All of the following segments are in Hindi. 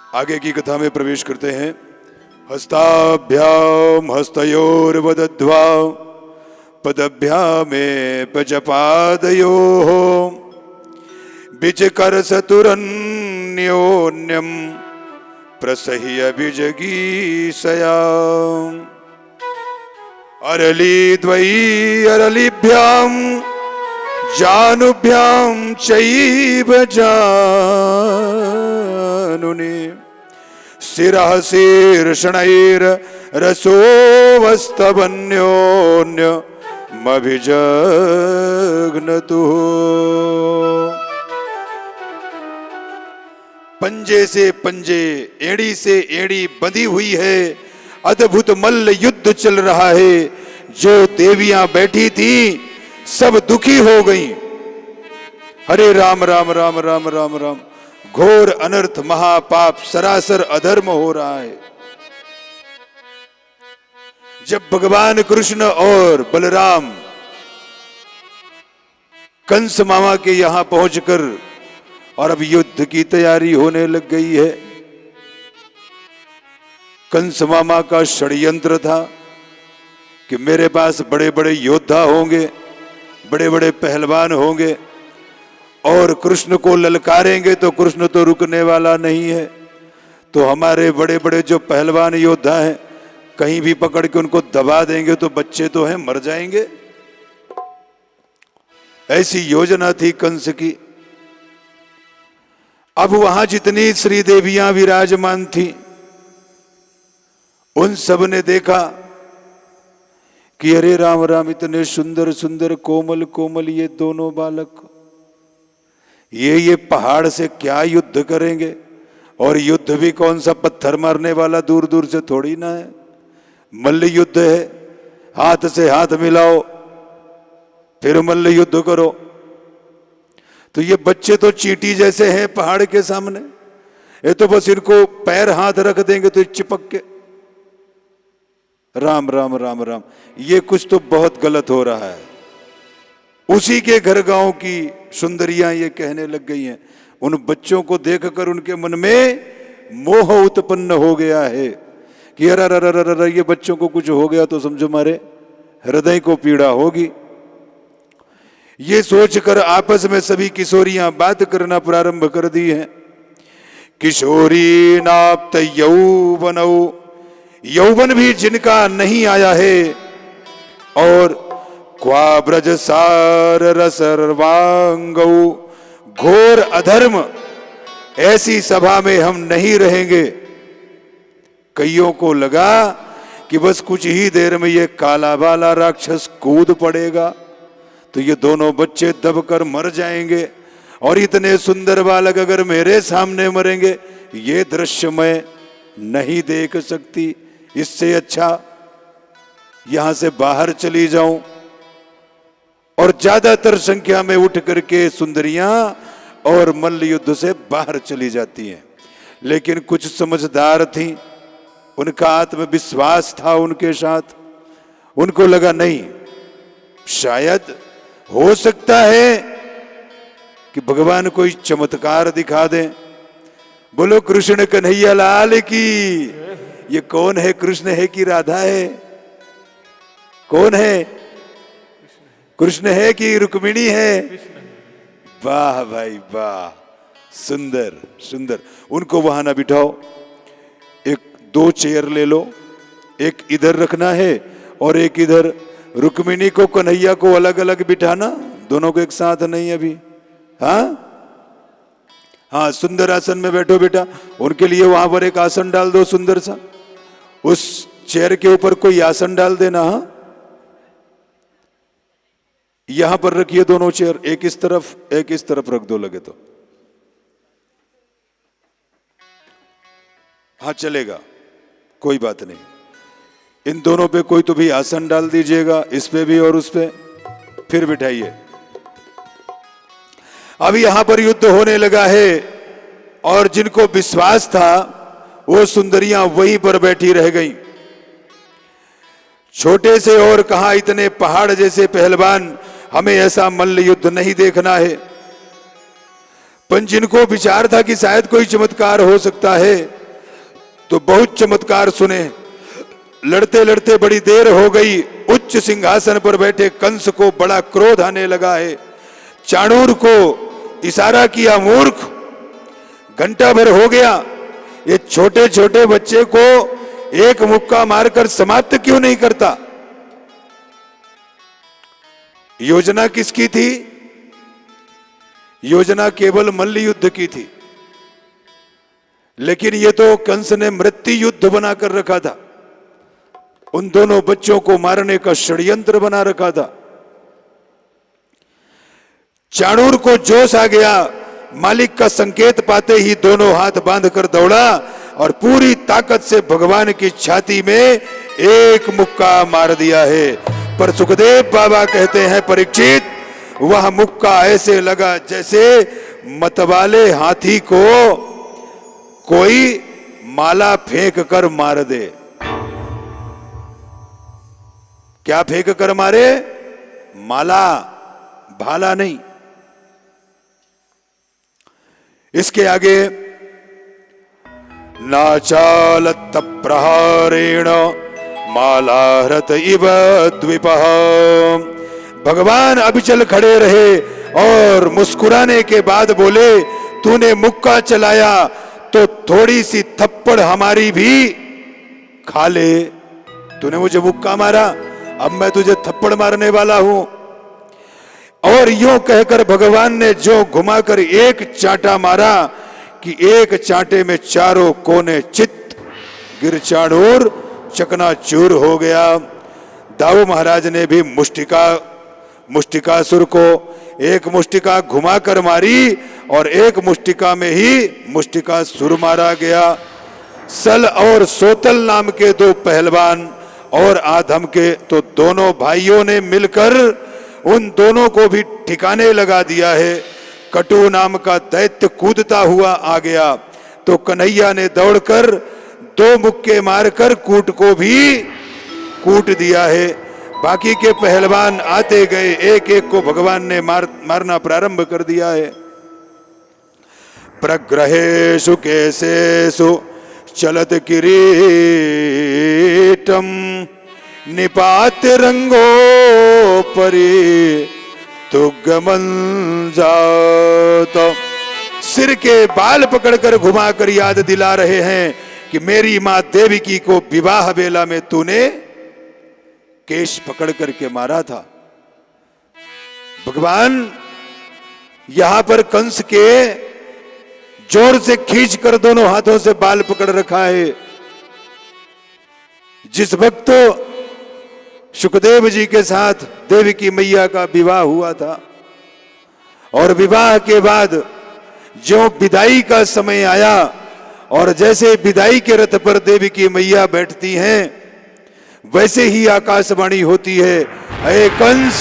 आगे की कथा में प्रवेश करते हैं। हस्ताभ्याम हस्तयोर्वदध्वा पदभ्यामेपचपादयोः बिचकरसतुरन्योन्यं प्रसह्य बिजगीषया अरलिद्वयी अरलिभ्यां जानुभ्यां चैव जानुनि शिरः शीर्षणैरसोवस्तवन्योन्यमभिजघ्नतुः। पंजे से पंजे, एड़ी से एड़ी बंधी हुई है। अद्भुत मल्ल युद्ध चल रहा है। जो देवियां बैठी थी सब दुखी हो गईं। हरे राम राम राम राम राम राम। घोर अनर्थ, महापाप, सरासर अधर्म हो रहा है। जब भगवान कृष्ण और बलराम कंस मामा के यहां पहुंचकर और अब युद्ध की तैयारी होने लग गई है। कंस मामा का षड्यंत्र था कि मेरे पास बड़े बड़े योद्धा होंगे, बड़े बड़े पहलवान होंगे और कृष्ण को ललकारेंगे तो कृष्ण तो रुकने वाला नहीं है। तो हमारे बड़े बड़े जो पहलवान योद्धा हैं कहीं भी पकड़ के उनको दबा देंगे तो बच्चे तो हैं, मर जाएंगे। ऐसी योजना थी कंस की। अब वहां जितनी श्री देवियां विराजमान थी उन सब ने देखा कि अरे राम राम, इतने सुंदर सुंदर कोमल कोमल ये दोनों बालक, ये पहाड़ से क्या युद्ध करेंगे। और युद्ध भी कौन सा पत्थर मारने वाला दूर दूर से थोड़ी ना है, मल्ल युद्ध है। हाथ से हाथ मिलाओ फिर मल्ल युद्ध करो। तो ये बच्चे तो चींटी जैसे हैं पहाड़ के सामने। ये तो बस इनको पैर हाथ रख देंगे तो चिपक के। राम राम राम राम, ये कुछ तो बहुत गलत हो रहा है। उसी के घर गांव की सुंदरियां ये कहने लग गई हैं। उन बच्चों को देखकर उनके मन में मोह उत्पन्न हो गया है कि अरे ये बच्चों को कुछ हो गया तो समझो हमारे हृदय को पीड़ा होगी। ये सोचकर आपस में सभी किशोरियां बात करना प्रारंभ कर दी हैं। किशोरी नाप्त यौवनौ, यौवन भी जिनका नहीं आया है। और क्वा ब्रज सार रसर्वांगौ, घोर अधर्म, ऐसी सभा में हम नहीं रहेंगे। कईयों को लगा कि बस कुछ ही देर में ये काला बाला राक्षस कूद पड़ेगा तो ये दोनों बच्चे दबकर मर जाएंगे। और इतने सुंदर बालक अगर मेरे सामने मरेंगे ये दृश्य मैं नहीं देख सकती। इससे अच्छा यहां से बाहर चली जाऊं। और ज्यादातर संख्या में उठ करके सुंदरियां और मल्ल युद्ध से बाहर चली जाती हैं। लेकिन कुछ समझदार थीं, उनका आत्मविश्वास था उनके साथ। उनको लगा नहीं, शायद हो सकता है कि भगवान कोई चमत्कार दिखा दें। बोलो कृष्ण कन्हैया लाल की। ये कौन है, कृष्ण है कि राधा है? कौन है? कृष्ण है कि रुक्मिणी है? वाह भाई वाह, सुंदर सुंदर। उनको वहां ना बिठाओ, एक दो चेयर ले लो, एक इधर रखना है और एक इधर। रुक्मिणी को कन्हैया को अलग अलग बिठाना, दोनों को एक साथ नहीं अभी। हाँ हाँ, सुंदर आसन में बैठो बेटा। उनके लिए वहां पर एक आसन डाल दो सुंदर सा। उस चेयर के ऊपर कोई आसन डाल देना। हाँ, यहां पर रखिए दोनों चेयर, एक इस तरफ एक इस तरफ रख दो लगे तो। हाँ चलेगा, कोई बात नहीं। इन दोनों पे कोई तो भी आसन डाल दीजिएगा, इस पे भी और उस पे, फिर बिठाइए। अब यहां पर युद्ध होने लगा है और जिनको विश्वास था वो सुंदरियां वहीं पर बैठी रह गईं। छोटे से और कहां इतने पहाड़ जैसे पहलवान, हमें ऐसा मल्ल युद्ध नहीं देखना है। पर जिनको विचार था कि शायद कोई चमत्कार हो सकता है तो बहुत चमत्कार सुने। लड़ते लड़ते बड़ी देर हो गई, उच्च सिंहासन पर बैठे कंस को बड़ा क्रोध आने लगा है। चाणूर को इशारा किया, मूर्ख, घंटा भर हो गया, ये छोटे छोटे बच्चे को एक मुक्का मारकर समाप्त क्यों नहीं करता? योजना किसकी थी? योजना केवल मल्ल युद्ध की थी, लेकिन ये तो कंस ने मृत्यु युद्ध बनाकर रखा था। उन दोनों बच्चों को मारने का षड्यंत्र बना रखा था। चाणूर को जोश आ गया, मालिक का संकेत पाते ही दोनों हाथ बांधकर दौड़ा और पूरी ताकत से भगवान की छाती में एक मुक्का मार दिया है। पर सुखदेव बाबा कहते हैं, परीक्षित, वह मुक्का ऐसे लगा जैसे मतवाले हाथी को कोई माला फेंक कर मार दे। क्या फेंक कर मारे? माला, भाला नहीं। इसके आगे नाचालत प्रहारेण मालाहृत इव द्विपः। भगवान अभिचल खड़े रहे और मुस्कुराने के बाद बोले, तूने मुक्का चलाया तो थोड़ी सी थप्पड़ हमारी भी खा ले। तूने मुझे मुक्का मारा, अब मैं तुझे थप्पड़ मारने वाला हूं। और यूं कहकर भगवान ने जो घुमाकर एक चांटा मारा कि एक चांटे में चारों कोने चित गिर चाणूर चकनाचूर हो गया। दाऊ महाराज ने भी मुष्टिकासुर को एक मुष्टिका घुमाकर मारी और एक मुष्टिका में ही मुष्टिकासुर मारा गया। सल और सोतल नाम के दो पहलवान और आधम के तो दोनों भाइयों ने मिलकर उन दोनों को भी ठिकाने लगा दिया है। कटु नाम का दैत्य कूदता हुआ आ गया तो कन्हैया ने दौड़कर दो मुक्के मारकर कूट को भी कूट दिया है। बाकी के पहलवान आते गए, एक एक को भगवान ने मारना प्रारंभ कर दिया है। प्रग्रहेषु केशेषु चलत किरीटम निपात्य रंगो परि तुगमंजात। सिर के बाल पकड़कर घुमाकर याद दिला रहे हैं कि मेरी मां देवकी को विवाह बेला में तूने केश पकड़ करके मारा था। भगवान यहां पर कंस के जोर से खींचकर दोनों हाथों से बाल पकड़ रखा है। जिस वक्त सुखदेव जी के साथ देवकी मैया का विवाह हुआ था और विवाह के बाद जो विदाई का समय आया और जैसे विदाई के रथ पर देवकी मैया बैठती हैं वैसे ही आकाशवाणी होती है, अरे कंस,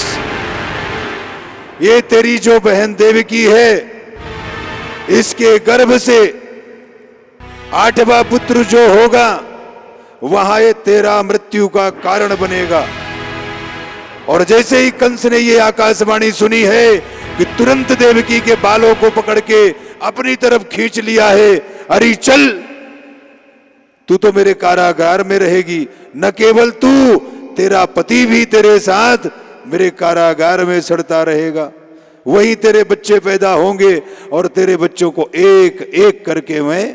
ये तेरी जो बहन देवकी है इसके गर्भ से 8वां पुत्र जो होगा वहां ये तेरा मृत्यु का कारण बनेगा। और जैसे ही कंस ने ये आकाशवाणी सुनी है कि तुरंत देवकी के बालों को पकड़ के अपनी तरफ खींच लिया है, अरे चल, तू तो मेरे कारागार में रहेगी, न केवल तू, तेरा पति भी तेरे साथ मेरे कारागार में सड़ता रहेगा। वही तेरे बच्चे पैदा होंगे और तेरे बच्चों को एक एक करके मैं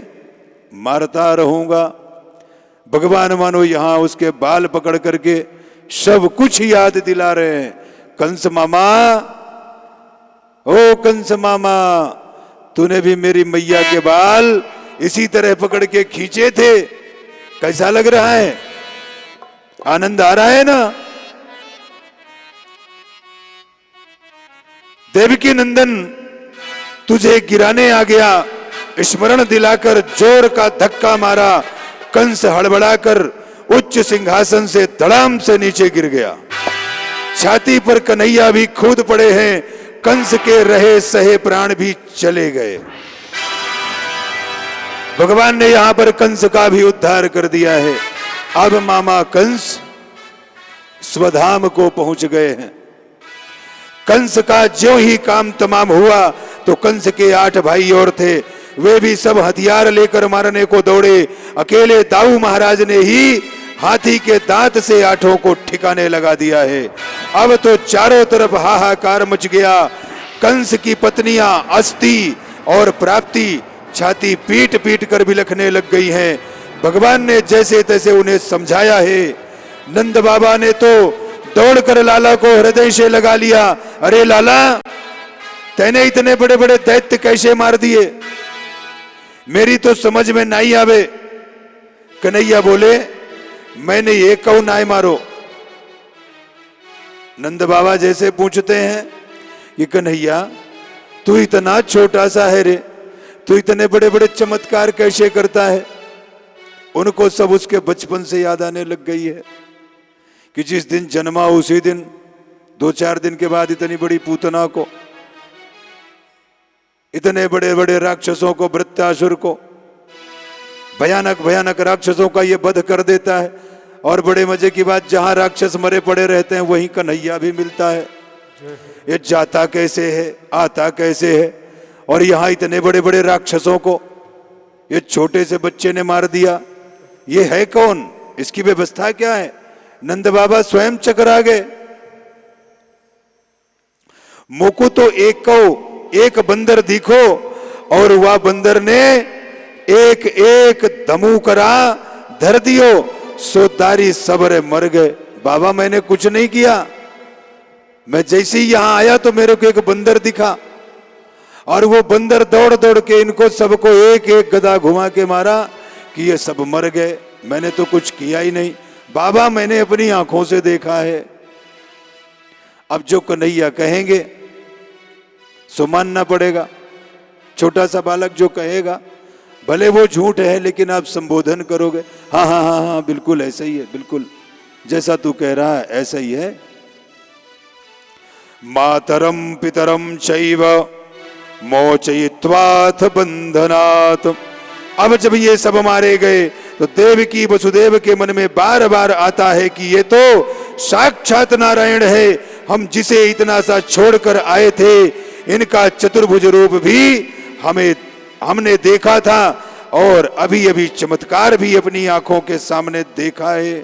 मारता रहूंगा। भगवान मानो यहां उसके बाल पकड़ करके सब कुछ याद दिला रहे हैं। कंस मामा, ओ कंस मामा, तूने भी मेरी मैया के बाल इसी तरह पकड़ के खींचे थे। कैसा लग रहा है? आनंद आ रहा है ना? देवकी नंदन, तुझे गिराने आ गया, स्मरण दिलाकर जोर का धक्का मारा। कंस हड़बड़ाकर उच्च सिंहासन से धड़ाम से नीचे गिर गया। छाती पर कन्हैया भी कूद पड़े हैं। कंस के रहे सहे प्राण भी चले गए। भगवान ने यहां पर कंस का भी उद्धार कर दिया है। अब मामा कंस स्वधाम को पहुंच गए हैं। कंस का ज्यों ही काम तमाम हुआ तो कंस के 8 भाई और थे, वे भी सब हथियार लेकर मारने को दौड़े। अकेले दाऊ महाराज ने ही हाथी के दांत से आठों को ठिकाने लगा दिया है। अब तो चारों तरफ हाहाकार मच गया। कंस की पत्नियां अस्ति और प्राप्ति छाती पीट पीट कर बिलखने लग गई हैं। भगवान ने जैसे तैसे उन्हें समझाया है। नंद बाबा ने तो दौड़कर लाला को हृदय से लगा लिया। अरे लाला, तैने इतने बड़े बड़े दैत्य कैसे मार दिए, मेरी तो समझ में नहीं आवे। कन्हैया बोले, मैंने ये कहूं नाय मारो। नंद बाबा जैसे पूछते हैं कि कन्हैया तू इतना छोटा सा है रे, तू इतने बड़े बड़े चमत्कार कैसे करता है। उनको सब उसके बचपन से याद आने लग गई है कि जिस दिन जन्मा उसी दिन 2-4 दिन के बाद इतनी बड़ी पूतना को, इतने बड़े बड़े राक्षसों को, वृत्तासुर को, भयानक भयानक राक्षसों का ये वध कर देता है। और बड़े मजे की बात, जहां राक्षस मरे पड़े रहते हैं वहीं कन्हैया भी मिलता है। ये जाता कैसे है, आता कैसे है, और यहां इतने बड़े बड़े राक्षसों को ये छोटे से बच्चे ने मार दिया। ये है कौन, इसकी व्यवस्था क्या है। नंद बाबा स्वयं चकरा गए। मोकू तो एक बंदर दिखो, और वह बंदर ने एक एक धमू करा धर दियो, सोदारी सबरे मर गए। बाबा मैंने कुछ नहीं किया, मैं जैसे ही यहां आया तो मेरे को एक बंदर दिखा, और वो बंदर दौड़ दौड़ के इनको सबको एक एक गदा घुमा के मारा कि ये सब मर गए। मैंने तो कुछ किया ही नहीं। बाबा मैंने अपनी आंखों से देखा है। अब जो कन्हैया कहेंगे सो मानना पड़ेगा। छोटा सा बालक जो कहेगा, भले वो झूठ है लेकिन आप संबोधन करोगे, हाँ हाँ हाँ हाँ बिल्कुल ऐसा ही है, बिल्कुल जैसा तू कह रहा है ऐसा ही है। मातरम पितरम चैव मोचयित्वाथ बंधनात्। अब जब ये सब मारे गए तो देवकी वसुदेव के मन में बार बार आता है कि ये तो साक्षात नारायण है। हम जिसे इतना सा छोड़कर आए थे, इनका चतुर्भुज रूप भी हमने देखा था, और अभी अभी चमत्कार भी अपनी आंखों के सामने देखा है,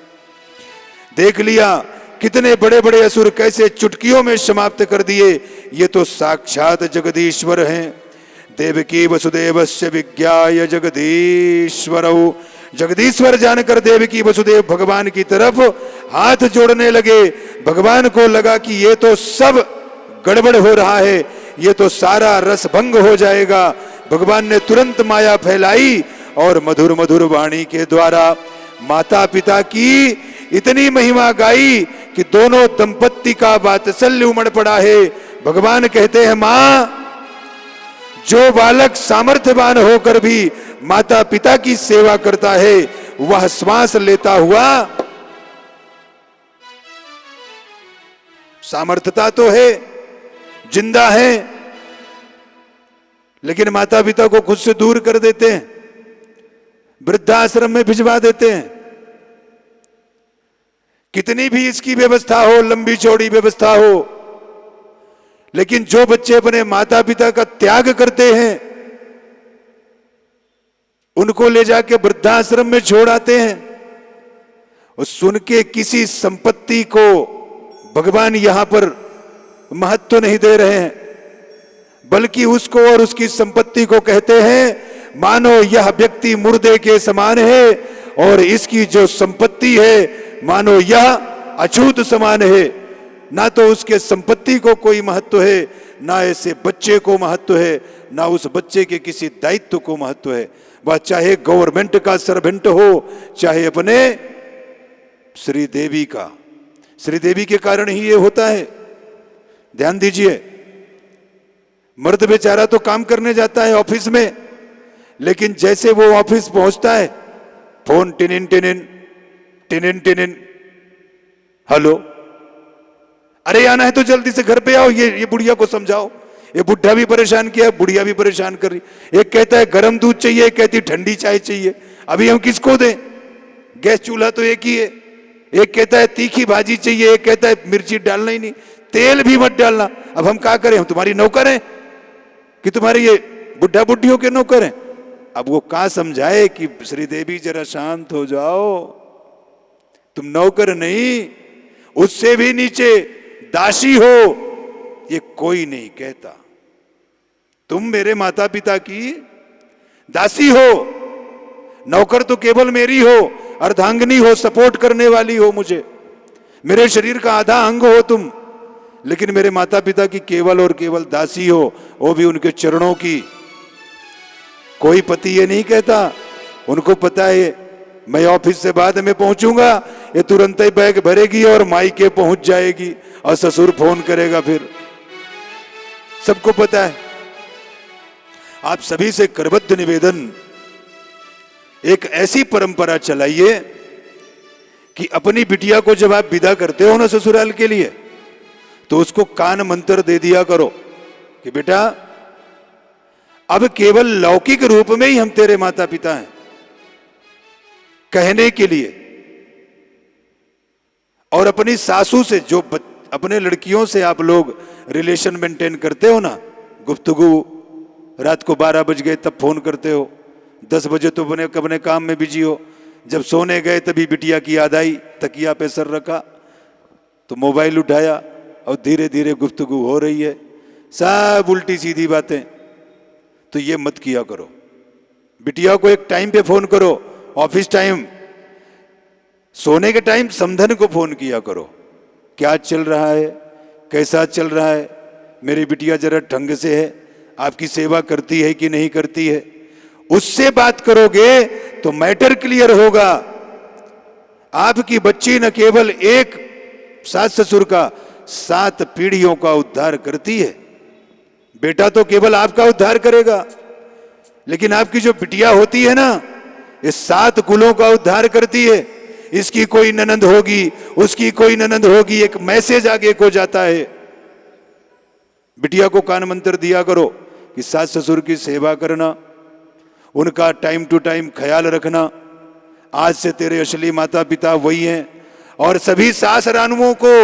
देख लिया। कितने बड़े बड़े असुर कैसे चुटकियों में समाप्त कर दिए। ये तो साक्षात जगदीश्वर हैं। देवकी वसुदेवस्य विज्ञाय जगदीश्वरौ। जगदीश्वर जानकर देवकी वसुदेव भगवान की तरफ हाथ जोड़ने लगे। भगवान को लगा कि ये तो सब गड़बड़ हो रहा है, ये तो सारा रस भंग हो जाएगा। भगवान ने तुरंत माया फैलाई और मधुर मधुर वाणी के द्वारा माता पिता की इतनी महिमा गाई कि दोनों दंपत्ति का वात्सल्य उमड़ पड़ा है। भगवान कहते हैं, मां, जो बालक सामर्थ्यवान होकर भी माता पिता की सेवा करता है, वह श्वास लेता हुआ, सामर्थ्यता तो है, जिंदा है, लेकिन माता पिता को खुद से दूर कर देते हैं, वृद्धाश्रम में भिजवा देते हैं। कितनी भी इसकी व्यवस्था हो, लंबी चौड़ी व्यवस्था हो, लेकिन जो बच्चे अपने माता पिता का त्याग करते हैं, उनको ले जाके वृद्धाश्रम में छोड़ आते हैं, और सुन के किसी संपत्ति को भगवान यहां पर महत्व नहीं दे रहे हैं, बल्कि उसको और उसकी संपत्ति को कहते हैं मानो यह व्यक्ति मुर्दे के समान है, और इसकी जो संपत्ति है मानो यह अछूत समान है। ना तो उसके संपत्ति को कोई महत्व है, ना ऐसे बच्चे को महत्व है, ना उस बच्चे के किसी दायित्व को महत्व है। वह चाहे गवर्नमेंट का सर्वेंट हो, चाहे अपने श्रीदेवी का। श्रीदेवी के कारण ही ये होता है। ध्यान दीजिए, मर्द बेचारा तो काम करने जाता है ऑफिस में, लेकिन जैसे वो ऑफिस पहुंचता है, फोन टिनिन टिनिन टिनिन टिनिन, हेलो, अरे आना है तो जल्दी से घर पे आओ, ये बुढ़िया को समझाओ। ये बुढ़ा भी परेशान किया, बुढ़िया भी परेशान कर रही। एक कहता है गरम दूध चाहिए, एक कहती ठंडी चाय चाहिए। अभी हम किसको दें? गैस चूल्हा तो एक ही है। एक कहता है तीखी भाजी चाहिए, एक कहता है मिर्ची डालना ही नहीं, तेल भी मत डालना। अब हम क्या करें? हम तुम्हारी नौकर हैं कि तुम्हारे ये बुढ़ा बुढ़ियों के नौकर हैं। अब वो कहां समझाए कि श्रीदेवी जरा शांत हो जाओ, तुम नौकर नहीं, उससे भी नीचे दासी हो, ये कोई नहीं कहता। तुम मेरे माता पिता की दासी हो, नौकर तो केवल मेरी हो, अर्धांगिनी हो, सपोर्ट करने वाली हो मुझे, मेरे शरीर का आधा अंग हो तुम, लेकिन मेरे माता पिता की केवल और केवल दासी हो, वो भी उनके चरणों की। कोई पति ये नहीं कहता, उनको पता है मैं ऑफिस से बाद में पहुंचूंगा, ये तुरंत ही बैग भरेगी और मायके पहुंच जाएगी और ससुर फोन करेगा फिर। सबको पता है। आप सभी से करबद्ध निवेदन, एक ऐसी परंपरा चलाइए कि अपनी बिटिया को जब आप विदा करते हो ना ससुराल के लिए, तो उसको कान मंत्र दे दिया करो कि बेटा अब केवल लौकिक रूप में ही हम तेरे माता पिता हैं, कहने के लिए। और अपनी सासू से, जो अपने लड़कियों से आप लोग रिलेशन मेंटेन करते हो ना, गुफ्तगू, रात को 12 बज गए तब फोन करते हो, 10 बजे तो अपने काम में बिजी हो, जब सोने गए तभी बिटिया की याद आई, तकिया पे सर रखा तो मोबाइल उठाया और धीरे धीरे गुफ्तगू हो रही है, सब उल्टी सीधी बातें। तो ये मत किया करो। बिटिया को एक टाइम पे फोन करो, ऑफिस टाइम, सोने के टाइम समधन को फोन किया करो, क्या चल रहा है, कैसा चल रहा है, मेरी बिटिया जरा ढंग से है, आपकी सेवा करती है कि नहीं करती है। उससे बात करोगे तो मैटर क्लियर होगा। आपकी बच्ची न केवल एक सास ससुर का, 7 पीढ़ियों का उद्धार करती है। बेटा तो केवल आपका उद्धार करेगा, लेकिन आपकी जो बिटिया होती है ना, ये 7 कुलों का उद्धार करती है। इसकी कोई ननंद होगी, उसकी कोई ननंद होगी, एक मैसेज आगे को जाता है। बिटिया को कान मंत्र दिया करो कि सास ससुर की सेवा करना, उनका टाइम टू टाइम ख्याल रखना। आज से तेरे असली माता पिता वही हैं। और सभी सास रानुओं को,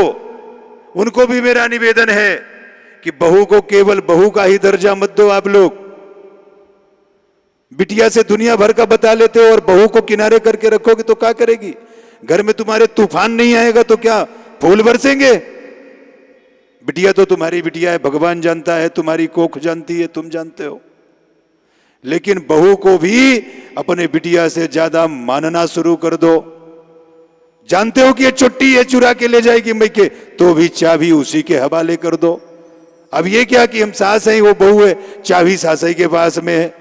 उनको भी मेरा निवेदन है कि बहू को केवल बहू का ही दर्जा मत दो। आप लोग बिटिया से दुनिया भर का बता लेते हो और बहू को किनारे करके रखोगे तो क्या करेगी? घर में तुम्हारे तूफान नहीं आएगा तो क्या फूल बरसेंगे? बिटिया तो तुम्हारी बिटिया है, भगवान जानता है, तुम्हारी कोख जानती है, तुम जानते हो। लेकिन बहू को भी अपने बिटिया से ज्यादा मानना शुरू कर दो। जानते हो कि ये चुट्टी है, चुरा के ले जाएगी मैके, तो भी चाबी उसी के हवाले कर दो। अब ये क्या कि हम सास हैं, वो बहू है, चाबी सासई के पास में है।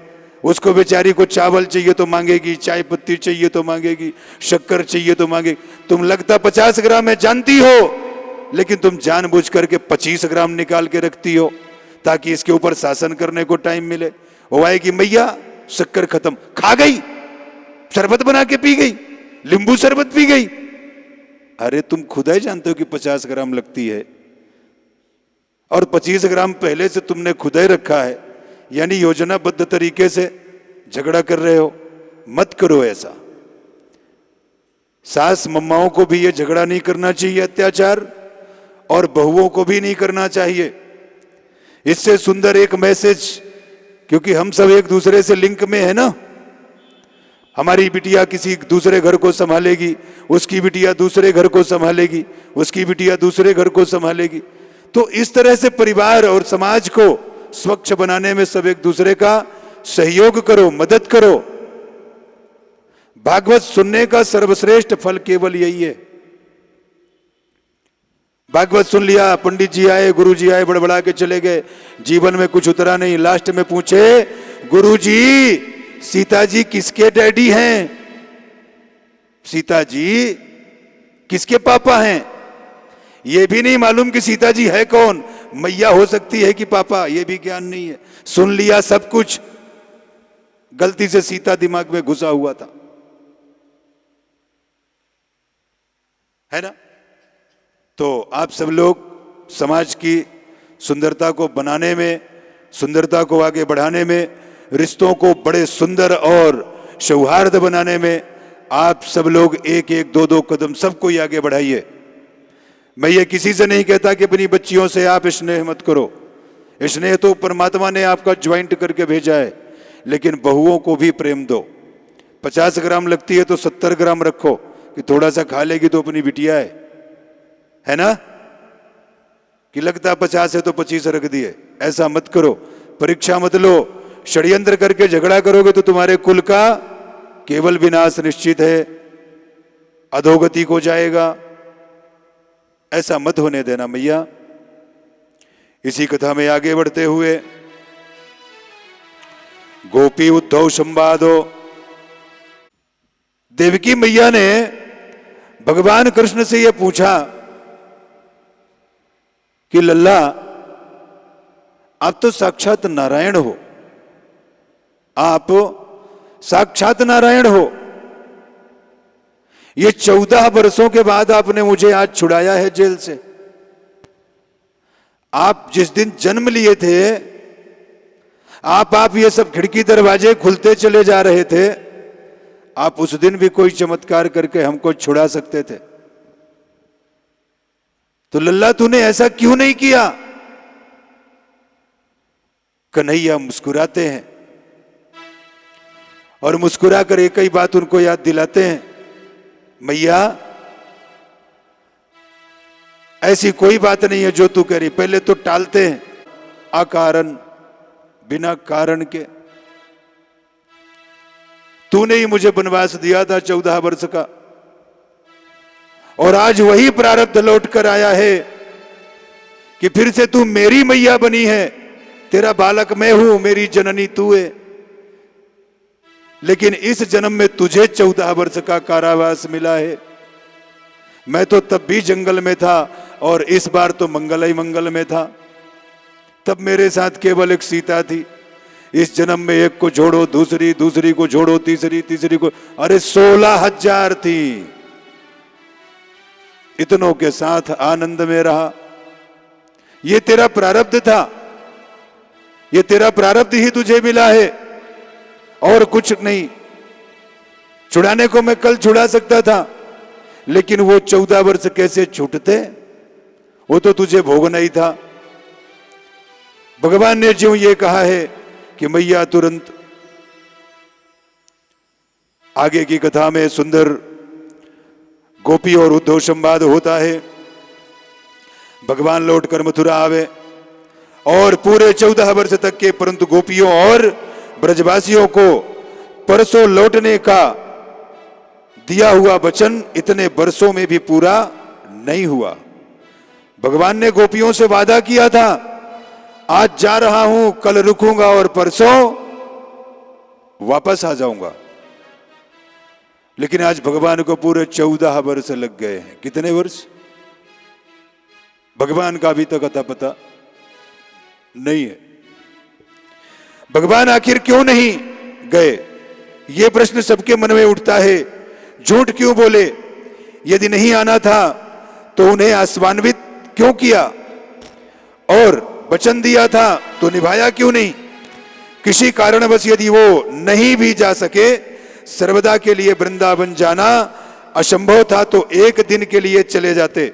उसको बेचारी को चावल चाहिए तो मांगेगी, चाय पत्ती चाहिए तो मांगेगी, शक्कर चाहिए तो मांगेगी। तुम लगता 50 ग्राम है जानती हो, लेकिन तुम जानबूझ करके 25 ग्राम निकाल के रखती हो ताकि इसके ऊपर शासन करने को टाइम मिले। वो आएगी मैया, शक्कर खत्म, खा गई, शरबत बना के पी गई, नींबू शरबत पी गई। अरे तुम खुद ही जानते हो कि 50 ग्राम लगती है और 25 ग्राम पहले से तुमने खुद ही रखा है, यानी योजनाबद्ध तरीके से झगड़ा कर रहे हो। मत करो ऐसा। सास मम्माओं को भी ये झगड़ा नहीं करना चाहिए, अत्याचार, और बहुओं को भी नहीं करना चाहिए। इससे सुंदर एक मैसेज, क्योंकि हम सब एक दूसरे से लिंक में है ना। हमारी बिटिया किसी दूसरे घर को संभालेगी, उसकी बिटिया दूसरे घर को संभालेगी, उसकी बिटिया दूसरे घर को संभालेगी। तो इस तरह से परिवार और समाज को स्वच्छ बनाने में सब एक दूसरे का सहयोग करो, मदद करो। भागवत सुनने का सर्वश्रेष्ठ फल केवल यही है। भागवत सुन लिया, पंडित जी आए, गुरु जी आए, बड़बड़ा के चले गए, जीवन में कुछ उतरा नहीं। लास्ट में पूछे, गुरु जी सीता जी किसके डैडी हैं? सीता जी किसके पापा हैं? ये भी नहीं मालूम कि सीता जी है कौन। मैया हो सकती है कि पापा, ये भी ज्ञान नहीं है। सुन लिया सब कुछ, गलती से सीता दिमाग में घुसा हुआ था, है ना। तो आप सब लोग समाज की सुंदरता को बनाने में, सुंदरता को आगे बढ़ाने में, रिश्तों को बड़े सुंदर और सौहार्द बनाने में आप सब लोग एक एक दो दो कदम सबको ही आगे बढ़ाइए। मैं ये किसी से नहीं कहता कि अपनी बच्चियों से आप स्नेह मत करो, स्नेह तो परमात्मा ने आपका ज्वाइंट करके भेजा है, लेकिन बहुओं को भी प्रेम दो। 50 ग्राम लगती है तो 70 ग्राम रखो कि थोड़ा सा खा लेगी तो अपनी बिटिया है ना, कि लगता 50 है तो 25 रख दिए। ऐसा मत करो, परीक्षा मत लो। षड्यंत्र करके झगड़ा करोगे तो तुम्हारे कुल का केवल विनाश निश्चित है, अधोगति को जाएगा। ऐसा मत होने देना मैया। इसी कथा में आगे बढ़ते हुए गोपी उद्धव संवादो, देवकी मैया ने भगवान कृष्ण से यह पूछा कि लल्ला आप तो साक्षात नारायण हो, आप साक्षात नारायण हो। ये 14 वर्षों के बाद आपने मुझे आज छुड़ाया है जेल से। आप जिस दिन जन्म लिए थे, आप ये सब खिड़की दरवाजे खुलते चले जा रहे थे, आप उस दिन भी कोई चमत्कार करके हमको छुड़ा सकते थे। तो लल्ला तूने ऐसा क्यों नहीं किया? कन्हैया मुस्कुराते हैं और मुस्कुरा कर एक ही बात उनको याद दिलाते हैं, मैया ऐसी कोई बात नहीं है जो तू कह रही। पहले तो टालते हैं अकारण, बिना कारण के। तूने ही मुझे वनवास दिया था 14 वर्ष का, और आज वही प्रारब्ध लौट कर आया है कि फिर से तू मेरी मैया बनी है। तेरा बालक मैं हूं, मेरी जननी तू है। लेकिन इस जन्म में तुझे 14 वर्ष का कारावास मिला है। मैं तो तब भी जंगल में था और इस बार तो मंगल ही मंगल में था। तब मेरे साथ केवल एक सीता थी। इस जन्म में एक को जोड़ो दूसरी, दूसरी को जोड़ो तीसरी, तीसरी को, अरे 16,000 थी। इतनों के साथ आनंद में रहा। ये तेरा प्रारब्ध था, ये तेरा प्रारब्ध ही तुझे मिला है और कुछ नहीं। छुड़ाने को मैं कल छुड़ा सकता था, लेकिन वो 14 वर्ष कैसे छूटते? वो तो तुझे भोगना ही था। भगवान ने जो ये कहा है कि मैया तुरंत आगे की कथा में सुंदर गोपी और उद्धव संवाद होता है। भगवान लौट कर मथुरा आवे और पूरे 14 वर्ष तक के परंतु गोपियों और ब्रजवासियों को परसों लौटने का दिया हुआ वचन इतने वर्षों में भी पूरा नहीं हुआ। भगवान ने गोपियों से वादा किया था, आज जा रहा हूं, कल रुकूंगा और परसों वापस आ जाऊंगा। लेकिन आज भगवान को पूरे 14 वर्ष लग गए हैं। कितने वर्ष? भगवान का अभी तक अता पता नहीं है। भगवान आखिर क्यों नहीं गए, यह प्रश्न सबके मन में उठता है। झूठ क्यों बोले? यदि नहीं आना था तो उन्हें आश्वान्वित क्यों किया? और वचन दिया था तो निभाया क्यों नहीं? किसी कारणवश यदि वो नहीं भी जा सके, सर्वदा के लिए वृंदावन जाना असंभव था, तो एक दिन के लिए चले जाते।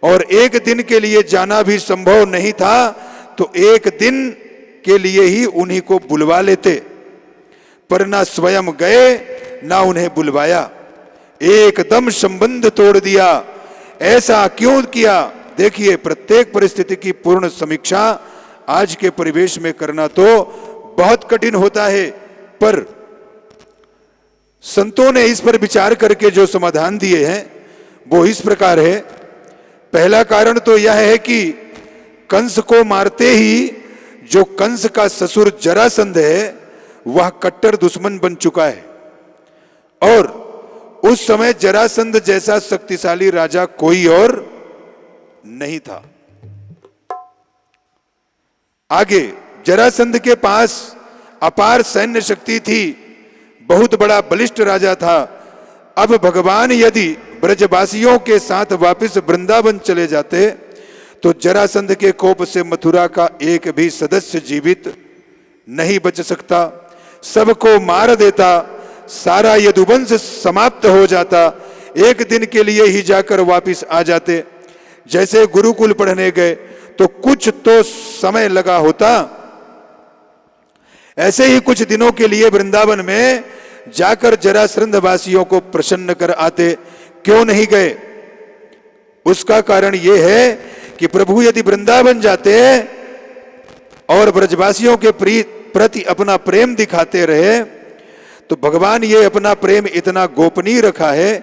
और एक दिन के लिए जाना भी संभव नहीं था, तो एक दिन के लिए ही उन्हीं को बुलवा लेते। पर ना स्वयं गए ना उन्हें बुलवाया, एकदम संबंध तोड़ दिया। ऐसा क्यों किया? देखिए, प्रत्येक परिस्थिति की पूर्ण समीक्षा आज के परिवेश में करना तो बहुत कठिन होता है, पर संतों ने इस पर विचार करके जो समाधान दिए हैं वो इस प्रकार है। पहला कारण तो यह है कि कंस को मारते ही जो कंस का ससुर जरासंध है वह कट्टर दुश्मन बन चुका है, और उस समय जरासंध जैसा शक्तिशाली राजा कोई और नहीं था। आगे जरासंध के पास अपार सैन्य शक्ति थी, बहुत बड़ा बलिष्ठ राजा था। अब भगवान यदि ब्रजवासियों के साथ वापस वृंदावन चले जाते तो जरासंध के कोप से मथुरा का एक भी सदस्य जीवित नहीं बच सकता, सबको मार देता, सारा यदुवंश समाप्त हो जाता। एक दिन के लिए ही जाकर वापस आ जाते। जैसे गुरुकुल पढ़ने गए तो कुछ तो समय लगा होता। ऐसे ही कुछ दिनों के लिए वृंदावन में जाकर जरासंध वासियों को प्रसन्न कर आते, क्यों नहीं गए? उसका कारण यह है कि प्रभु यदि वृंदावन जाते और ब्रजवासियों के प्रति अपना प्रेम दिखाते रहे, तो भगवान ये अपना प्रेम इतना गोपनीय रखा है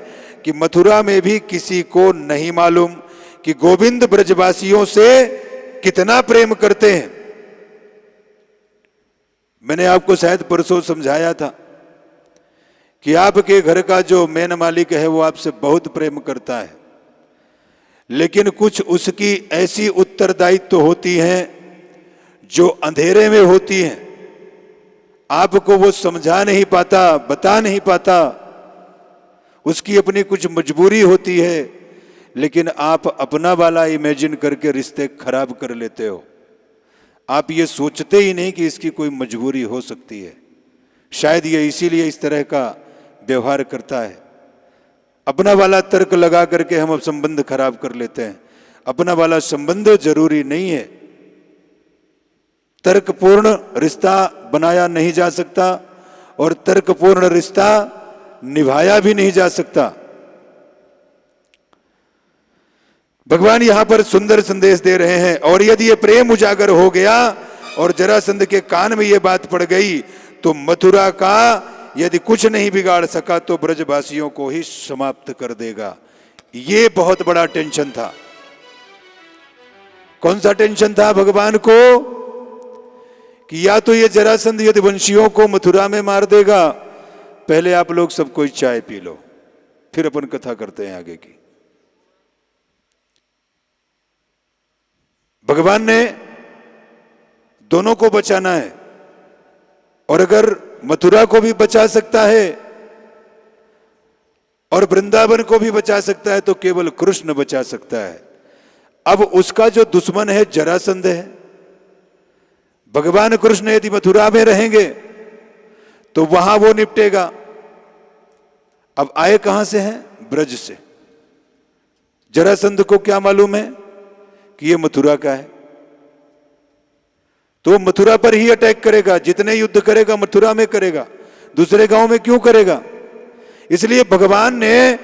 कि मथुरा में भी किसी को नहीं मालूम कि गोविंद ब्रजवासियों से कितना प्रेम करते हैं। मैंने आपको शायद परसों समझाया था कि आपके घर का जो मेन मालिक है वो आपसे बहुत प्रेम करता है, लेकिन कुछ उसकी ऐसी उत्तरदायित्व होती हैं जो अंधेरे में होती हैं, आपको वो समझा नहीं पाता, बता नहीं पाता, उसकी अपनी कुछ मजबूरी होती है, लेकिन आप अपना वाला इमेजिन करके रिश्ते खराब कर लेते हो। आप ये सोचते ही नहीं कि इसकी कोई मजबूरी हो सकती है। शायद ये इसीलिए इस तरह का व्यवहार करता है। अपना वाला तर्क लगा करके हम संबंध खराब कर लेते हैं। अपना वाला संबंध जरूरी नहीं है। तर्कपूर्ण रिश्ता बनाया नहीं जा सकता और तर्कपूर्ण रिश्ता निभाया भी नहीं जा सकता। भगवान यहां पर सुंदर संदेश दे रहे हैं। और यदि ये प्रेम उजागर हो गया और जरासंध के कान में ये बात पड़ गई तो मथुरा का यदि कुछ नहीं बिगाड़ सका तो ब्रजवासियों को ही समाप्त कर देगा। ये बहुत बड़ा टेंशन था। कौन सा टेंशन था भगवान को? कि या तो ये जरासंध यदि वंशियों को मथुरा में मार देगा। पहले आप लोग सब कोई चाय पी लो, फिर अपन कथा करते हैं आगे की। भगवान ने दोनों को बचाना है, और अगर मथुरा को भी बचा सकता है और वृंदावन को भी बचा सकता है तो केवल कृष्ण बचा सकता है। अब उसका जो दुश्मन है जरासंध है। भगवान कृष्ण यदि मथुरा में रहेंगे तो वहां वो निपटेगा। अब आए कहां से हैं? ब्रज से। जरासंध को क्या मालूम है कि ये मथुरा का है, तो मथुरा पर ही अटैक करेगा। जितने युद्ध करेगा मथुरा में करेगा, दूसरे गांव में क्यों करेगा? इसलिए भगवान ने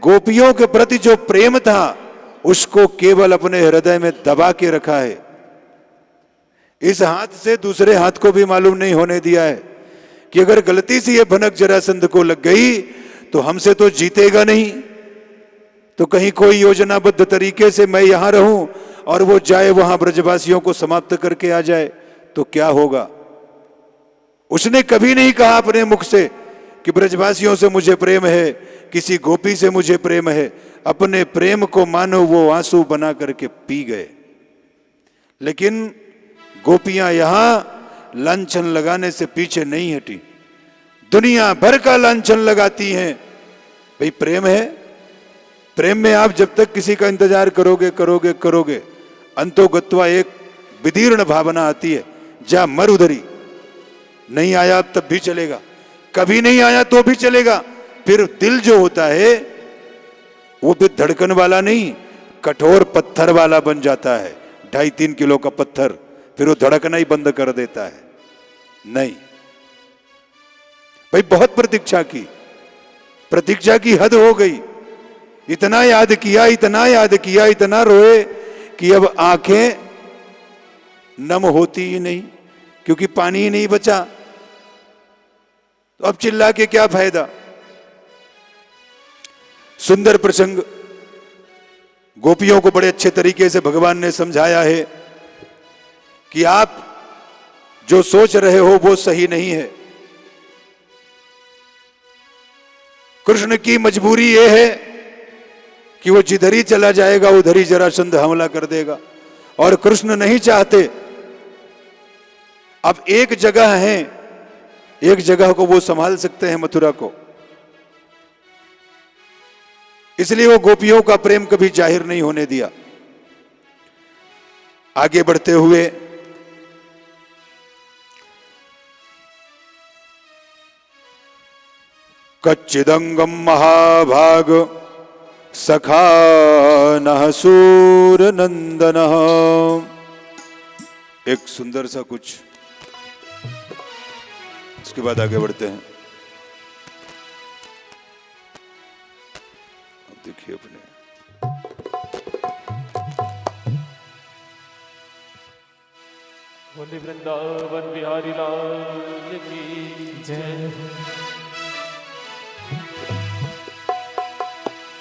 गोपियों के प्रति जो प्रेम था उसको केवल अपने हृदय में दबा के रखा है। इस हाथ से दूसरे हाथ को भी मालूम नहीं होने दिया है कि अगर गलती से ये भनक जरासंध को लग गई तो हमसे तो जीतेगा नहीं, तो कहीं कोई योजनाबद्ध तरीके से मैं यहां रहूं और वो जाए वहां ब्रजवासियों को समाप्त करके आ जाए तो क्या होगा? उसने कभी नहीं कहा अपने मुख से कि ब्रजवासियों से मुझे प्रेम है, किसी गोपी से मुझे प्रेम है। अपने प्रेम को मानो वो आंसू बना करके पी गए। लेकिन गोपियां यहां लांछन लगाने से पीछे नहीं हटी, दुनिया भर का लांछन लगाती हैं। भाई प्रेम है, प्रेम में आप जब तक किसी का इंतजार करोगे करोगे करोगे अंतोगत्वा एक विदीर्ण भावना आती है, जा मर उधरी। नहीं आया तब भी चलेगा, कभी नहीं आया तो भी चलेगा। फिर दिल जो होता है वो भी धड़कन वाला नहीं, कठोर पत्थर वाला बन जाता है। 2.5-3 किलो का पत्थर, फिर वो धड़कना ही बंद कर देता है। नहीं भाई, बहुत प्रतीक्षा की हद हो गई। इतना याद किया, इतना याद किया, इतना रोए कि अब आंखें नम होती ही नहीं, क्योंकि पानी ही नहीं बचा। तो अब चिल्ला के क्या फायदा? सुंदर प्रसंग गोपियों को बड़े अच्छे तरीके से भगवान ने समझाया है कि आप जो सोच रहे हो वो सही नहीं है। कृष्ण की मजबूरी यह है कि वो जिधर ही चला जाएगा उधर ही जरासंध हमला कर देगा, और कृष्ण नहीं चाहते। अब एक जगह है, एक जगह को वो संभाल सकते हैं, मथुरा को। इसलिए वो गोपियों का प्रेम कभी जाहिर नहीं होने दिया। आगे बढ़ते हुए कच्चिदंगम महाभाग सखा नः सूर नंदनः। एक सुंदर सा कुछ, इसके बाद आगे बढ़ते हैं। अब देखिए अपने वृंदावन बिहारी लाल की जय।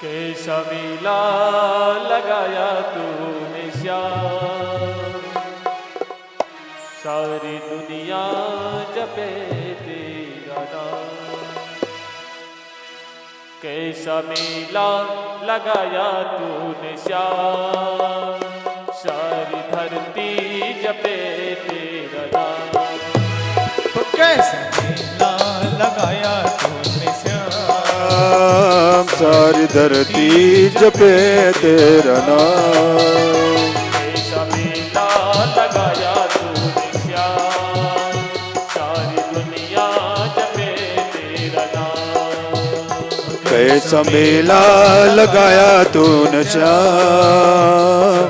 कैसा मेला लगाया तूने श्याम, सारी दुनिया जपे तेरा नाम। कैसा मेला लगाया तूने श्याम, सारी धरती जपे तेरा नाम। तो कैसा मेला लगाया तूने श्याम, सारी धरती जपे तेरा नाम। कैसा मेला लगाया तूने श्याम, सारी दुनिया जपे तेरा नाम। कैसा मेला लगाया तूने श्याम,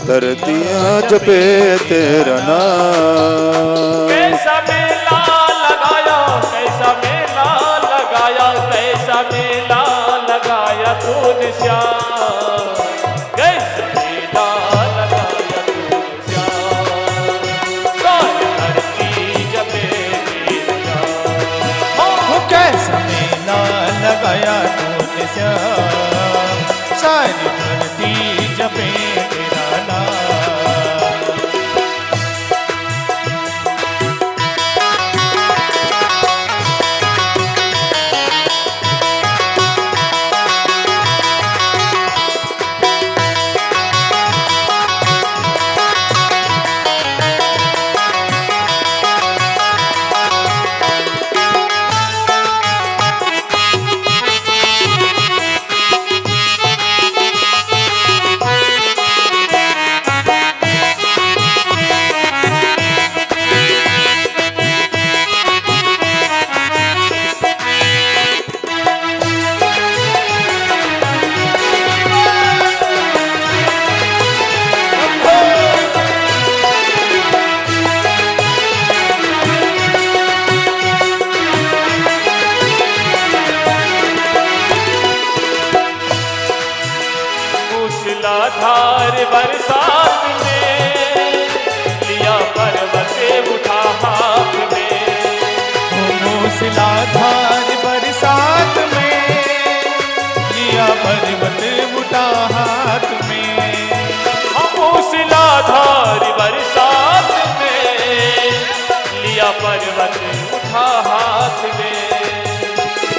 धरतियाँ जपे तेरा नाम। कैसा मेला लगाया, कैसा मेला लगाया, कैसा मेला लगाया तूने श्याम। कैसा मेला लगाया तूने श्याम, सारी धरती जपे तेरा नाम। वो कैसा मेला लगाया तूने श्याम, सारी धरती जपे तेरा नाम। मूसलाधार बरसात में लिया पर्वत उठा हाथ में। मूसलाधार बरसात में लिया पर्वत उठा हाथ में। मूसलाधार बरसात में लिया पर्वत उठा हाथ में।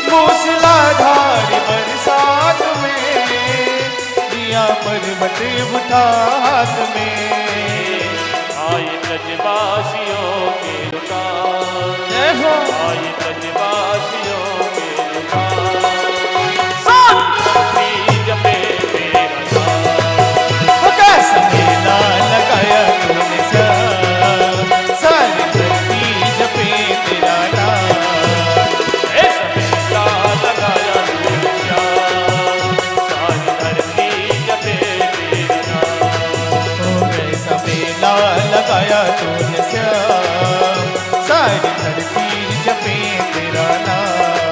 मूसलाधार बरसात में लिया पर्वत उठा हाथ में। आए ब्रजवासियों के दुकान, जय हो। आए ब्रजवासियों के दुकान, सारी जपे तेरा नाम। वो कैसा मेला लगाया तूने श्याम, सारी धरती जपे तेरा नाम। ऐसा मेला लगाया तूने श्याम, सारी धरती जपे तेरा नाम। वो कैसा मेला लगाया तूने श्याम, सारी धरती जपे तेरा नाम।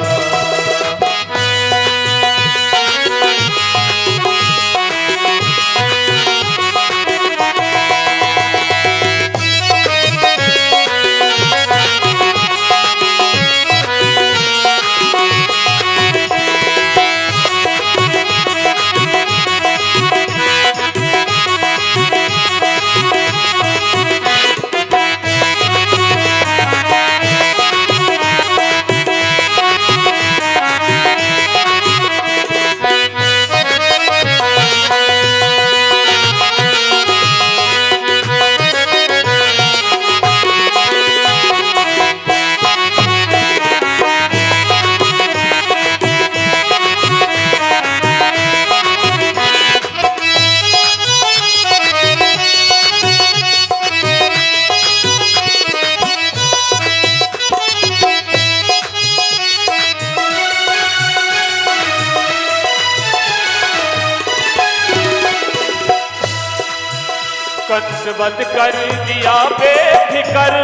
कंस वध कर दिया बेफिकर,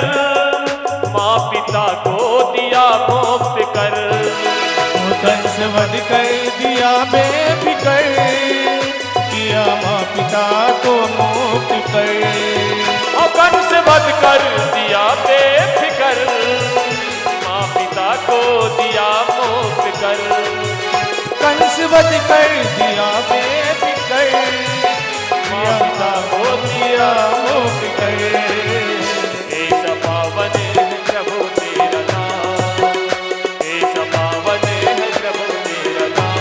माँ पिता को दिया मुक्त कर। कंस वध कर दिया बेफिकर, किया माँ पिता को मुक्त कर। और कंस वध कर दिया बेफिकर, माँ पिता को दिया मुक्त कर। कंस वध कर दिया बेफिकर, किया पिता को दिया मुक्त कर। ऐसा पावन है प्रभु तेरा नाम, ऐसा पावन है प्रभु तेरा नाम।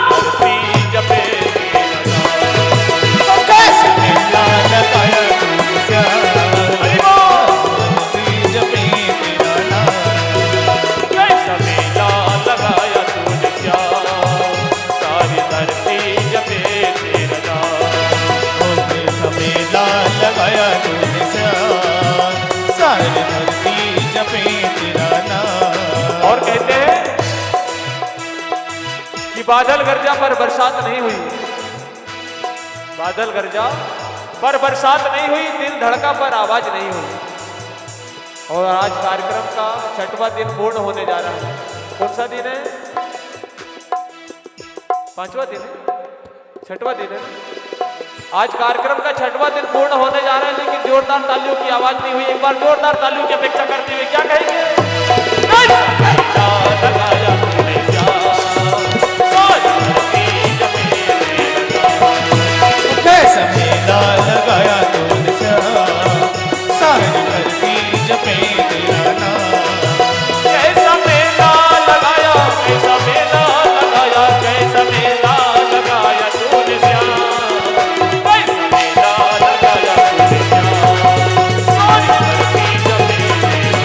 धरती जपे तेरा नाम। कैसे मेला लगाया तुझसे, हरि बोल। धरती जपे तेरा नाम। कैसा मेला लगाया तूने श्याम, सारी धरती जपे तेरा नाम। कैसा मेला लगाया तुझसे, सारी धरती जपे तेरा नाम। और कहते हैं कि बादल गरजा पर बरसात नहीं हुई, बादल गरजा पर बरसात नहीं हुई, दिल धड़का पर आवाज नहीं हुई। और आज कार्यक्रम का 6वां दिन पूर्ण होने जा रहा है। कौन सा दिन है? 5वां दिन है, 6वां दिन है। आज कार्यक्रम का 6वां दिन पूर्ण होने जा रहा है, लेकिन जोरदार तालियों की आवाज नहीं हुई। एक बार जोरदार तालियों की अपेक्षा करते हुए क्या कहेंगे? लगाया तूने कैसा मेला लगाया तुझसे, सारी धरती जपे तेरा नाम। कैसा मेला लगाया, कैसा मेला लगाया, कैसा मेला लगाया तूने श्याम, कैसा मेला लगाया तूने श्याम, सारी धरती जपे तेरा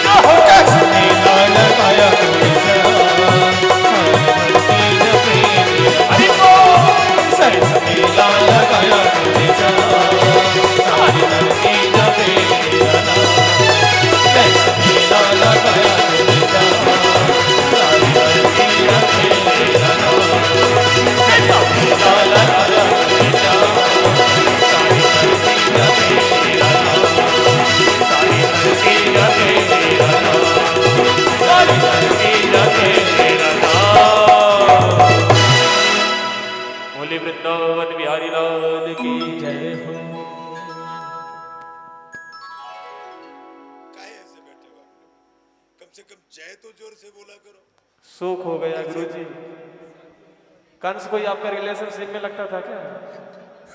नाम। कैसा मेला लगाया तुझसे, सारी धरती जपे तेरा हरि नाम। बोल। कैसा मेला लगाया तुझसे, सारी धरती जपे तेरा नाम। कैसा मेला लगाया तुझसे, सारी धरती जपे तेरा नाम। कैसा मेला लगाया तुझसे, सारी धरती जपे तेरा नाम। सारी धरती जपे तेरा नाम। सारी धरती जपे तेरा नाम। बोले वृंदावन बिहारी लाल की जय हो। कम से कम जय तो जोर से बोला करो। सुख हो गया गुरुजी। कंस कोई आपका रिलेशनशिप में लगता था क्या?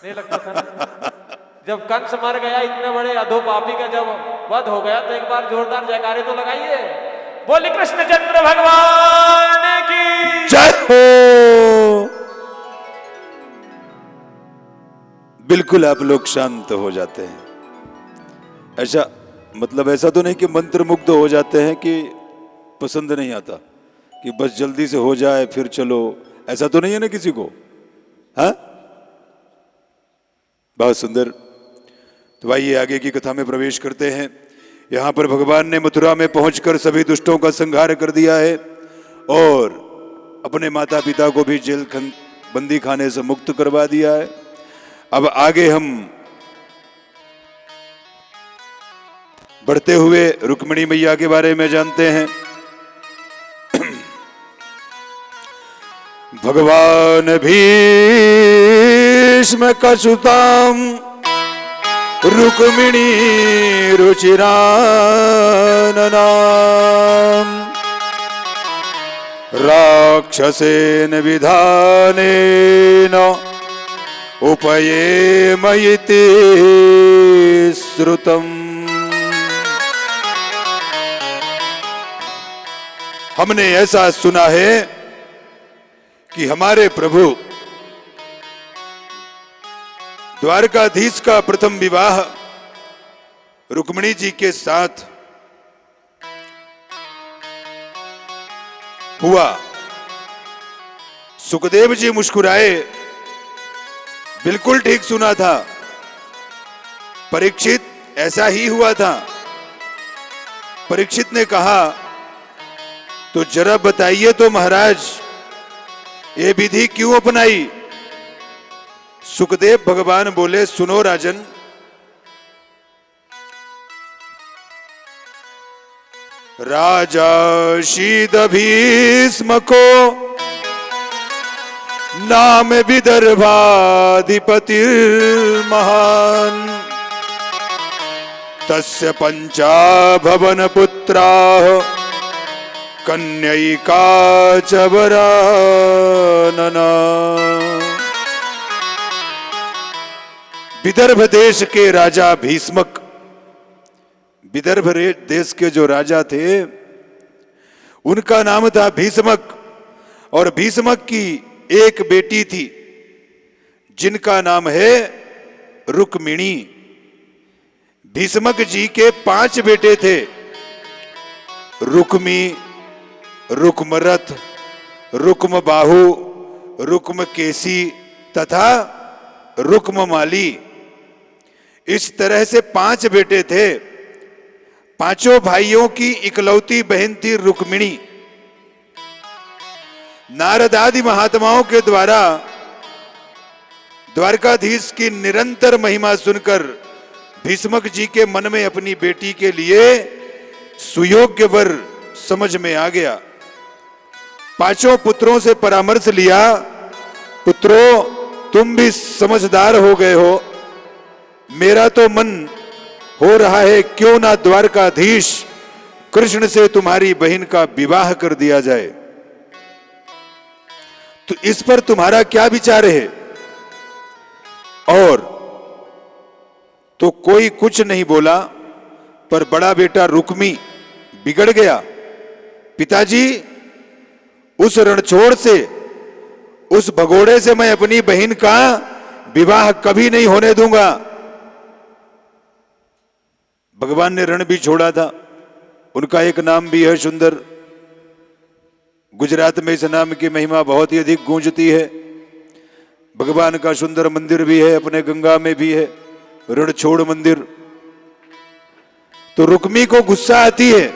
नहीं लगता था ना? जब कंस मर गया, इतने बड़े अधो पापी का जब वध हो गया, तो एक बार जोरदार जयकारे तो लगाइए। बोले कृष्णचंद्र भगवान की जय हो। बिल्कुल आप लोग शांत हो जाते हैं। ऐसा मतलब ऐसा तो नहीं कि मंत्र मुग्ध हो जाते हैं कि पसंद नहीं आता कि बस जल्दी से हो जाए फिर चलो, ऐसा तो नहीं है ना किसी को? हाँ, बहुत सुंदर। तो आइए आगे की कथा में प्रवेश करते हैं। यहां पर भगवान ने मथुरा में पहुंचकर सभी दुष्टों का संहार कर दिया है और अपने माता पिता को भी जेल बंदी खाने से मुक्त करवा दिया है। अब आगे हम बढ़ते हुए रुक्मिणी मैया के बारे में जानते हैं। भगवान भीष्म कसुताम रुक्मिणी रुचिराननाम राक्षसेन विधानेन उपयेमयिति श्रुतम्। हमने ऐसा सुना है कि हमारे प्रभु द्वारकाधीश का प्रथम विवाह रुक्मिणी जी के साथ हुआ। सुखदेव जी मुस्कुराए, बिल्कुल ठीक सुना था। परीक्षित ऐसा ही हुआ था। परीक्षित ने कहा, तो जरा बताइए तो महाराज, ये विधि क्यों अपनाई? सुखदेव भगवान बोले, सुनो राजन, राजा शीद भीष्म को नाम विदर्भाधिपति महान, तस्य पंचा भवन पुत्राः कन्यैका च वरानना। विदर्भ देश के राजा भीष्मक, विदर्भ देश के जो राजा थे उनका नाम था भीष्मक, और भीष्मक की एक बेटी थी जिनका नाम है रुक्मिणी। भीष्मक जी के 5 बेटे थे, रुक्मी, रुक्मरथ, रुक्मबाहु, रुक्मकेशी तथा रुक्ममाली। इस तरह से 5 बेटे थे। 5 भाइयों की इकलौती बहन थी रुक्मिणी। नारद आदि महात्माओं के द्वारा द्वारकाधीश की निरंतर महिमा सुनकर भीष्मक जी के मन में अपनी बेटी के लिए सुयोग्य वर समझ में आ गया। 5 पुत्रों से परामर्श लिया, पुत्रों तुम भी समझदार हो गए हो, मेरा तो मन हो रहा है क्यों ना द्वारकाधीश कृष्ण से तुम्हारी बहन का विवाह कर दिया जाए, तो इस पर तुम्हारा क्या विचार है? और तो कोई कुछ नहीं बोला, पर बड़ा बेटा रुक्मी बिगड़ गया। पिताजी, उस रणछोड़ से, उस भगोड़े से मैं अपनी बहन का विवाह कभी नहीं होने दूंगा। भगवान ने रण भी छोड़ा था, उनका एक नाम भी है सुंदर। गुजरात में इस नाम की महिमा बहुत ही अधिक गूंजती है। भगवान का सुंदर मंदिर भी है, अपने गंगा में भी है, रणछोड़ मंदिर। तो रुक्मी को गुस्सा आती है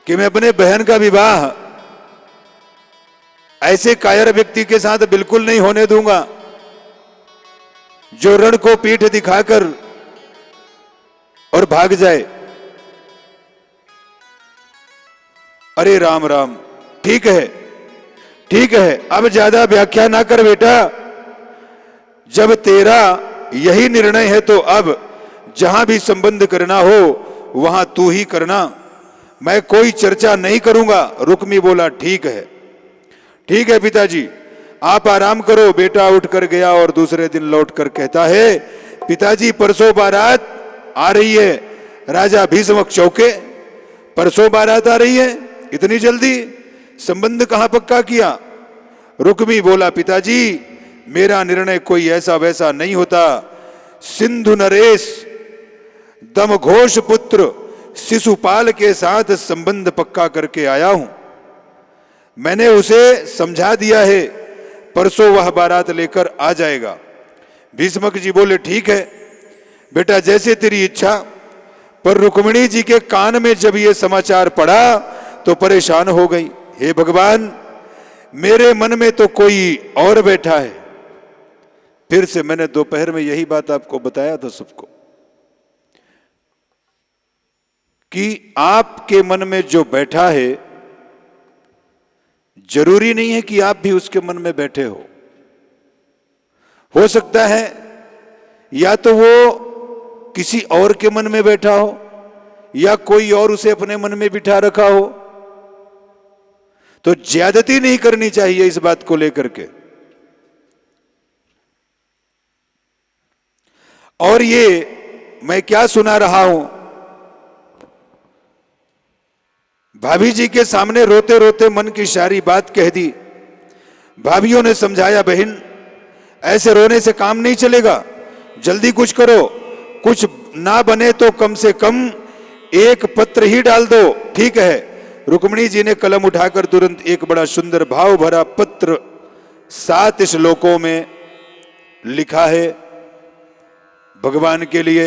कि मैं अपने बहन का विवाह ऐसे कायर व्यक्ति के साथ बिल्कुल नहीं होने दूंगा जो रण को पीठ दिखाकर और भाग जाए। अरे राम राम, ठीक है ठीक है, अब ज्यादा व्याख्या ना कर बेटा। जब तेरा यही निर्णय है तो अब जहां भी संबंध करना हो वहां तू ही करना, मैं कोई चर्चा नहीं करूंगा। रुक्मी बोला, ठीक है पिताजी, आप आराम करो। बेटा उठकर गया और दूसरे दिन लौटकर कहता है, पिताजी परसों बारात आ रही है। राजा भीष्मक चौके, परसों बारात आ रही है, इतनी जल्दी? संबंध कहां पक्का किया? रुक्मी बोला, पिताजी मेरा निर्णय कोई ऐसा वैसा नहीं होता। सिंधु नरेश दमघोष पुत्र शिशुपाल के साथ संबंध पक्का करके आया हूं। मैंने उसे समझा दिया है, परसों वह बारात लेकर आ जाएगा। भीष्मक जी बोले, ठीक है बेटा, जैसे तेरी इच्छा। पर रुक्मिणी जी के कान में जब ये समाचार पड़ा तो परेशान हो गई। हे भगवान, मेरे मन में तो कोई और बैठा है। फिर से मैंने दोपहर में यही बात आपको बताया था सबको कि आपके मन में जो बैठा है जरूरी नहीं है कि आप भी उसके मन में बैठे हो सकता है या तो वो किसी और के मन में बैठा हो या कोई और उसे अपने मन में बिठा रखा हो। तो ज्यादती नहीं करनी चाहिए इस बात को लेकर के। और ये मैं क्या सुना रहा हूं, भाभी जी के सामने रोते रोते मन की सारी बात कह दी। भाभीयों ने समझाया, बहन ऐसे रोने से काम नहीं चलेगा, जल्दी कुछ करो, कुछ ना बने तो कम से कम एक पत्र ही डाल दो। ठीक है। रुक्मिणी जी ने कलम उठाकर तुरंत एक बड़ा सुंदर भाव भरा पत्र 7 श्लोकों में लिखा है भगवान के लिए।